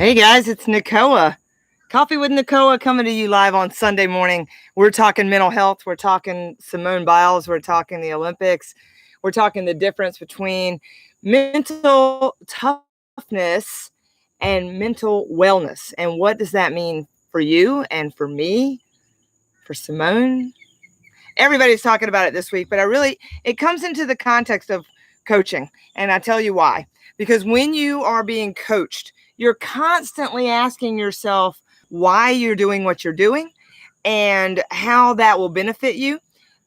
Hey guys, it's Nakoa. Coffee with Nakoa coming to you live on Sunday morning. We're talking mental health. We're talking Simone Biles. We're talking the Olympics. We're talking the difference between mental toughness and mental wellness. And what does that mean for you and for me, for Simone? Everybody's talking about it this week, but it comes into the context of coaching. And I tell you why. Because when you are being coached, you're constantly asking yourself why you're doing what you're doing and how that will benefit you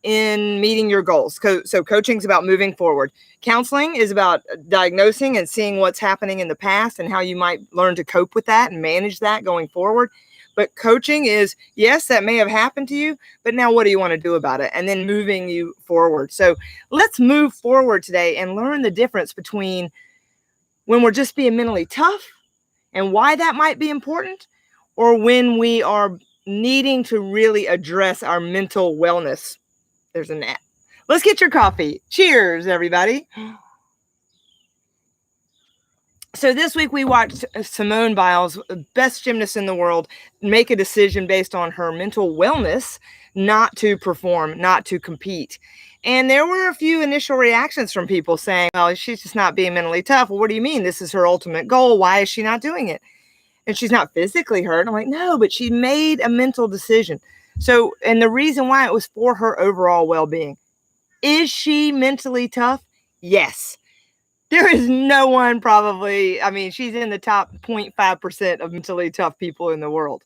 in meeting your goals. So coaching is about moving forward. Counseling is about diagnosing and seeing what's happening in the past and how you might learn to cope with that and manage that going forward. But coaching is, yes, that may have happened to you, but now what do you want to do about it? And then moving you forward. So let's move forward today and learn the difference between when we're just being mentally tough and why that might be important, or when we are needing to really address our mental wellness. There's a nap. Let's get your coffee. Cheers, everybody. So this week we watched Simone Biles, best gymnast in the world, make a decision based on her mental wellness not to perform, not to compete. And there were a few initial reactions from people saying, well, she's just not being mentally tough. Well, what do you mean? This is her ultimate goal. Why is she not doing it? And she's not physically hurt. I'm like, no, but she made a mental decision. So, and the reason why, it was for her overall well-being. Is she mentally tough? Yes. There is no one probably, she's in the top 0.5% of mentally tough people in the world.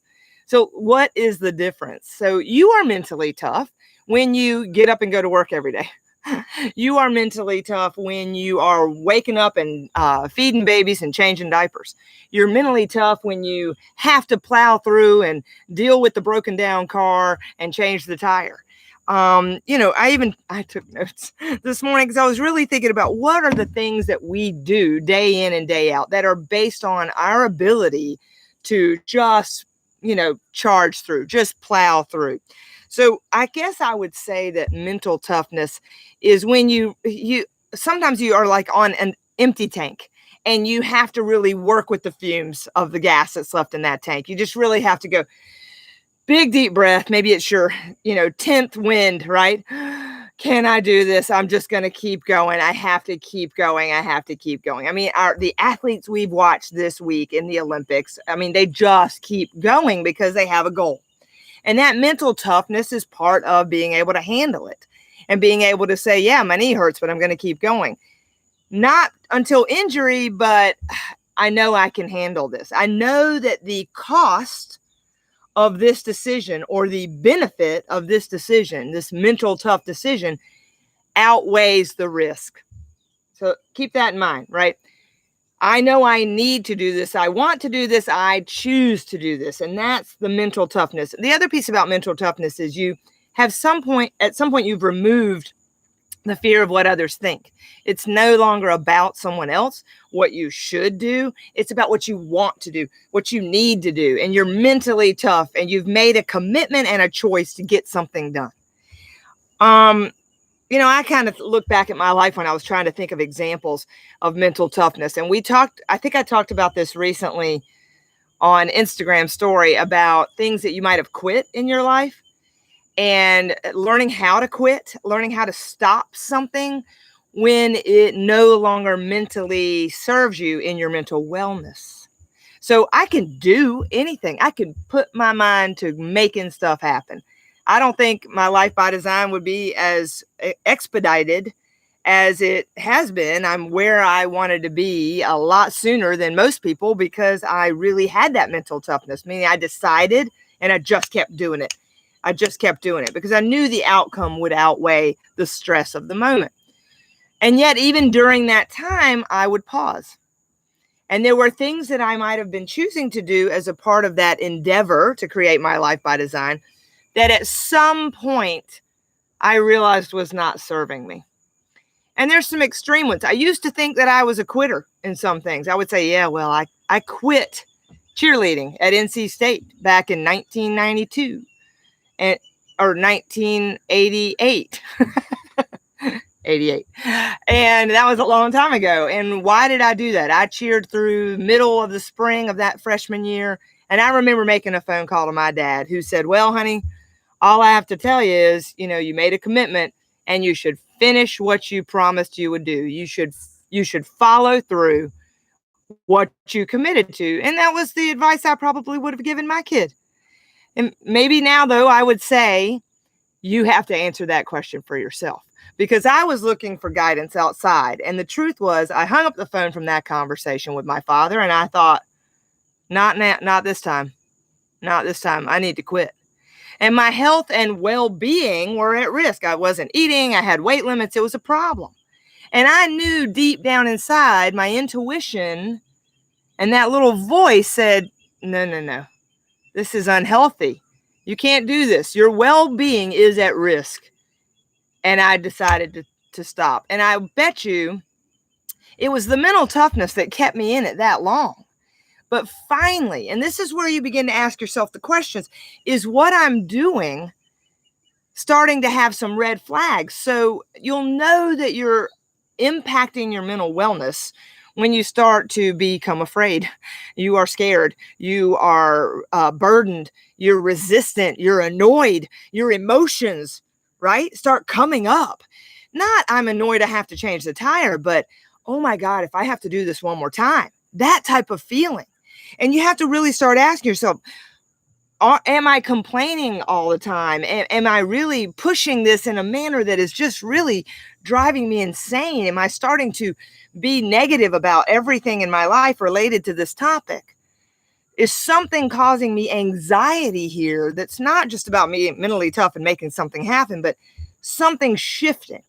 So what is the difference? So you are mentally tough when you get up and go to work every day. You are mentally tough when you are waking up and feeding babies and changing diapers. You're mentally tough when you have to plow through and deal with the broken down car and change the tire. I took notes this morning because I was really thinking about what are the things that we do day in and day out that are based on our ability to just, charge through, just plow through. So I guess I would say that mental toughness is when you sometimes you are like on an empty tank and you have to really work with the fumes of the gas that's left in that tank. You just really have to go big, deep breath. Maybe it's your, 10th wind, right? Can I do this? I'm just going to keep going. I have to keep going. I have to keep going. The athletes we've watched this week in the Olympics, they just keep going because they have a goal. And that mental toughness is part of being able to handle it and being able to say, yeah, my knee hurts, but I'm going to keep going. Not until injury, but I know I can handle this. I know that the cost of this decision or the benefit of this decision, this mental tough decision, outweighs the risk. So keep that in mind, right? I know I need to do this. I want to do this. I choose to do this. And that's the mental toughness. The other piece about mental toughness is you have at some point, you've removed the fear of what others think. It's no longer about someone else, what you should do. It's about what you want to do, what you need to do. And you're mentally tough and you've made a commitment and a choice to get something done. I kind of look back at my life when I was trying to think of examples of mental toughness. And I think I talked about this recently on Instagram story about things that you might have quit in your life and learning how to quit, learning how to stop something when it no longer mentally serves you in your mental wellness. So I can do anything. I can put my mind to making stuff happen. I don't think my life by design would be as expedited as it has been. I'm where I wanted to be a lot sooner than most people because I really had that mental toughness, meaning I decided and I just kept doing it. I just kept doing it because I knew the outcome would outweigh the stress of the moment. And yet, even during that time, I would pause. And there were things that I might have been choosing to do as a part of that endeavor to create my life by design that at some point I realized was not serving me. And there's some extreme ones. I used to think that I was a quitter in some things. I would say, yeah, well, I quit cheerleading at NC State back in 1992 or 1988. 88. And that was a long time ago. And why did I do that? I cheered through middle of the spring of that freshman year. And I remember making a phone call to my dad who said, well, honey, all I have to tell you is, you made a commitment and you should finish what you promised you would do. You should follow through what you committed to. And that was the advice I probably would have given my kid. And maybe now, though, I would say you have to answer that question for yourself, because I was looking for guidance outside. And the truth was, I hung up the phone from that conversation with my father and I thought, not this time. Not this time. I need to quit. And my health and well-being were at risk. I wasn't eating. I had weight limits. It was a problem. And I knew deep down inside, my intuition and that little voice said, no, this is unhealthy. You can't do this. Your well-being is at risk. And I decided to stop. And I bet you it was the mental toughness that kept me in it that long. But finally, and this is where you begin to ask yourself the questions, is what I'm doing starting to have some red flags? So you'll know that you're impacting your mental wellness when you start to become afraid. You are scared. You are burdened. You're resistant. You're annoyed. Your emotions, right, start coming up. Not I'm annoyed I have to change the tire, but oh my God, if I have to do this one more time, that type of feeling. And you have to really start asking yourself, am I complaining all the time? Am I really pushing this in a manner that is just really driving me insane? Am I starting to be negative about everything in my life related to this topic? Is something causing me anxiety here that's not just about me mentally tough and making something happen, but something shifting?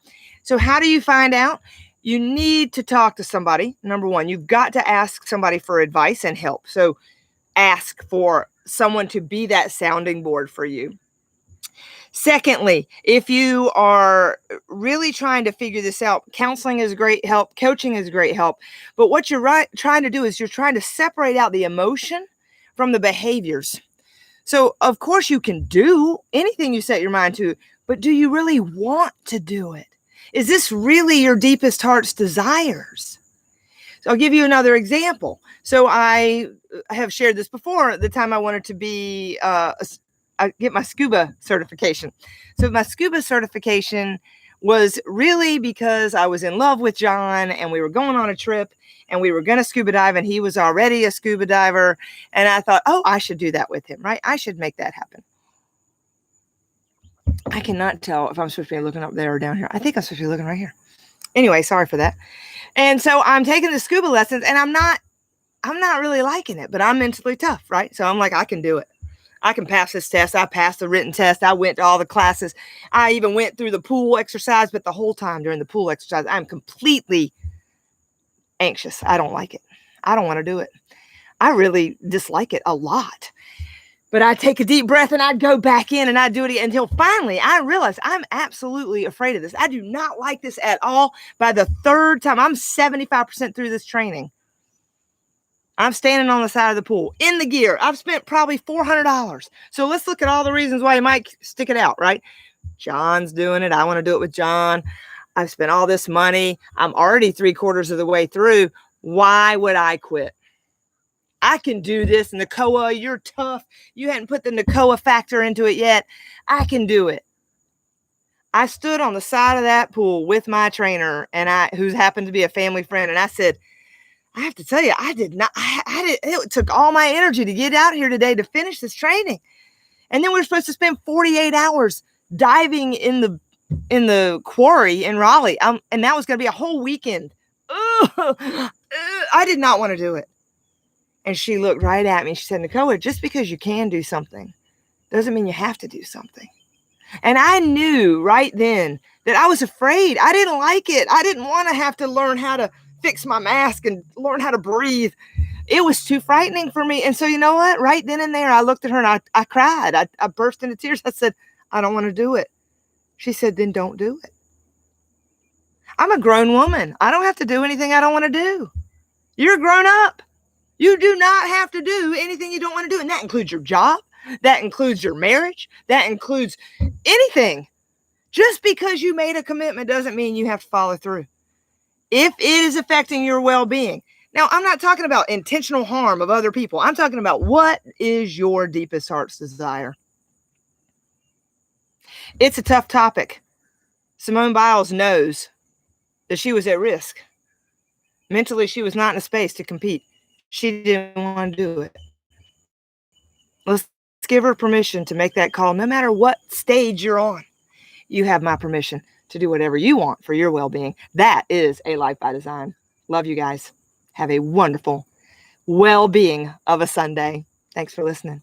So how do you find out? You need to talk to somebody. Number one, you've got to ask somebody for advice and help. So ask for someone to be that sounding board for you. Secondly, if you are really trying to figure this out, counseling is great help, coaching is great help. But what you're trying to do is you're trying to separate out the emotion from the behaviors. So, of course, you can do anything you set your mind to, but do you really want to do it? Is this really your deepest heart's desires? So I'll give you another example. So I have shared this before, the time I wanted to be, get my scuba certification. So my scuba certification was really because I was in love with John and we were going on a trip and we were going to scuba dive and he was already a scuba diver. And I thought, oh, I should do that with him, right? I should make that happen. I cannot tell if I'm supposed to be looking up there or down here. I think I'm supposed to be looking right here. Anyway, sorry for that. And so I'm taking the scuba lessons and I'm not really liking it, but I'm mentally tough, right? So I'm like, I can do it. I can pass this test. I passed the written test. I went to all the classes. I even went through the pool exercise, but the whole time during the pool exercise, I'm completely anxious. I don't like it. I don't want to do it. I really dislike it a lot. But I'd take a deep breath and I'd go back in and I'd do it again until finally I realized I'm absolutely afraid of this. I do not like this at all. By the third time, I'm 75% through this training. I'm standing on the side of the pool in the gear. I've spent probably $400. So let's look at all the reasons why you might stick it out, right? John's doing it. I want to do it with John. I've spent all this money. I'm already 3/4 of the way through. Why would I quit? I can do this. Nakoa, you're tough. You hadn't put the Nakoa factor into it yet. I can do it. I stood on the side of that pool with my trainer and who happened to be a family friend. And I said, I have to tell you, it took all my energy to get out here today to finish this training. And then we're supposed to spend 48 hours diving in the quarry in Raleigh. And that was going to be a whole weekend. I did not want to do it. And she looked right at me. She said, Nakoa, just because you can do something doesn't mean you have to do something. And I knew right then that I was afraid. I didn't like it. I didn't want to have to learn how to fix my mask and learn how to breathe. It was too frightening for me. And so you know what? Right then and there, I looked at her and I cried. I burst into tears. I said, I don't want to do it. She said, then don't do it. I'm a grown woman. I don't have to do anything I don't want to do. You're grown up. You do not have to do anything you don't want to do. And that includes your job. That includes your marriage. That includes anything. Just because you made a commitment doesn't mean you have to follow through. If it is affecting your well-being. Now, I'm not talking about intentional harm of other people. I'm talking about what is your deepest heart's desire. It's a tough topic. Simone Biles knows that she was at risk. Mentally, she was not in a space to compete. She didn't want to do it. Let's give her permission to make that call, no matter what stage you're on. You have my permission to do whatever you want for your well-being. That is a life by design. Love you guys. Have a wonderful well-being of a Sunday. Thanks for listening.